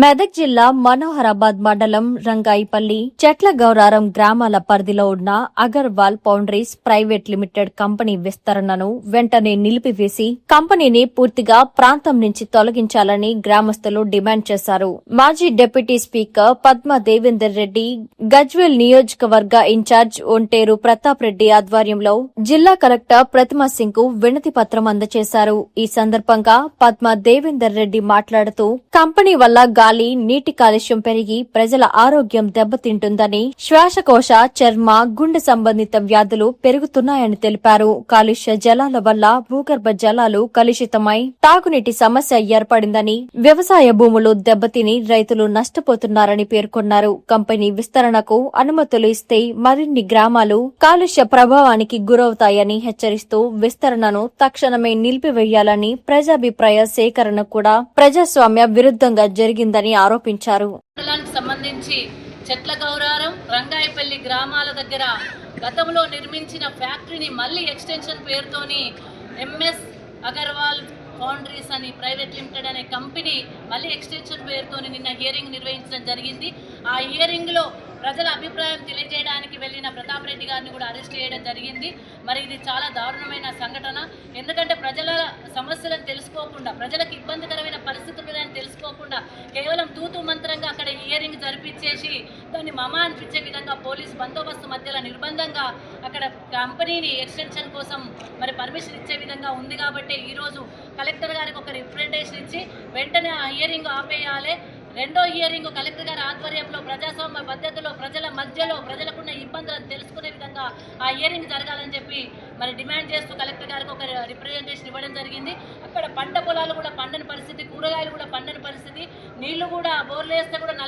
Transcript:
మెదక్ జిల్లా మనోహరాబాద్ మండలం రంగాయిపల్లి చెట్లగౌరారం గ్రామాల పరిధిలో ఉన్న Agarwal foundries private limited company విస్తరణను వెంటనే నిలిపివేసి కంపెనీని పూర్తిగా ప్రాంతం నుంచి తొలగించాలని గ్రామస్తులు డిమాండ్ చేశారు. మాజీ డిప్యూటీ స్పీకర్ పద్మా దేవేందర్ రెడ్డి, గజ్వేల్ నియోజకవర్గ ఇన్ఛార్జ్ ఒంటేరు ప్రతాప్ రెడ్డి ఆధ్వర్యంలో జిల్లా కలెక్టర్ ప్రతిమా సింగ్ కు వినతి పత్రం అందజేశారు. ఈ సందర్భంగా పద్మా దేవేందర్ రెడ్డి మాట్లాడుతూ కంపెనీ వల్ల గాలి, నీటి కాలుష్యం పెరిగి ప్రజల ఆరోగ్యం దెబ్బతింటుందని, శ్వాసకోశ, చర్మ, గుండె సంబంధిత వ్యాధులు పెరుగుతున్నాయని తెలిపారు. కాలుష్య జలాల వల్ల భూగర్భ జలాలు కలుషితమై తాగునీటి సమస్య ఏర్పడిందని, వ్యవసాయ భూములు దెబ్బతిని రైతులు నష్టపోతున్నారని పేర్కొన్నారు. కంపెనీ విస్తరణకు అనుమతులు ఇస్తే మరిన్ని గ్రామాలు కాలుష్య ప్రభావానికి గురవుతాయని హెచ్చరిస్తూ విస్తరణను తక్షణమే నిలిపివేయాలని, ప్రజాభిప్రాయ సేకరణ కూడా ప్రజాస్వామ్య విరుద్ధంగా జరిగిందని ఆరోపించారు. మండలానికి సంబంధించి చెట్లగౌరారం, రంగాయపల్లి గ్రామాల దగ్గర గతంలో నిర్మించిన ఫ్యాక్టరీని మళ్ళీ ఎక్స్టెన్షన్ పేరుతోని ఎంఎస్ అగర్వాల్ ఫౌండరీస్ అని ప్రైవేట్ లిమిటెడ్ అనే కంపెనీ మళ్ళీ ఎక్స్టెన్షన్ పేరుతోని నిన్న హియరింగ్ నిర్వహించడం జరిగింది. ఆ హియరింగ్లో ప్రజల అభిప్రాయం తెలియజేయడానికి వెళ్లిన ప్రతాప్ రెడ్డి గారిని కూడా అరెస్ట్ చేయడం జరిగింది. మరి ఇది చాలా దారుణమైన సంఘటన. ఎందుకంటే ప్రజల సమస్యలను తెలుసుకోకుండా, ప్రజలకు ఇబ్బందికరమైన పరిస్థితులను తెలుసుకోకుండా కేవలం తూతు మంత్రంగా అక్కడ హియరింగ్ జరిపించేసి దాన్ని మమా అనిపించే విధంగా పోలీస్ బందోబస్తు మధ్యలో నిర్బంధంగా అక్కడ కంపెనీని ఎక్స్టెన్షన్ కోసం మరి పర్మిషన్ ఇచ్చే విధంగా ఉంది. కాబట్టి ఈరోజు కలెక్టర్ గారికి ఒక రిప్రజెంటేషన్ ఇచ్చి వెంటనే ఆ హియరింగ్ ఆపేయాలి. రెండో హియరింగ్ కలెక్టర్ గారి ఆధ్వర్యంలో ప్రజాస్వామ్య పద్ధతిలో ప్రజల మధ్యలో ప్రజలకున్న ఇబ్బందులను తెలుసుకునే విధంగా ఆ హియరింగ్ జరగాలని చెప్పి మరి డిమాండ్ చేస్తూ కలెక్టర్ గారికి ఒక రిప్రజెంటేషన్ ఇవ్వడం జరిగింది. అక్కడ పంట పొలాలు కూడా పండని పరిస్థితి, కూరగాయలు కూడా పండని పరిస్థితి, నీళ్లు కూడా బోర్లు వేస్తే కూడా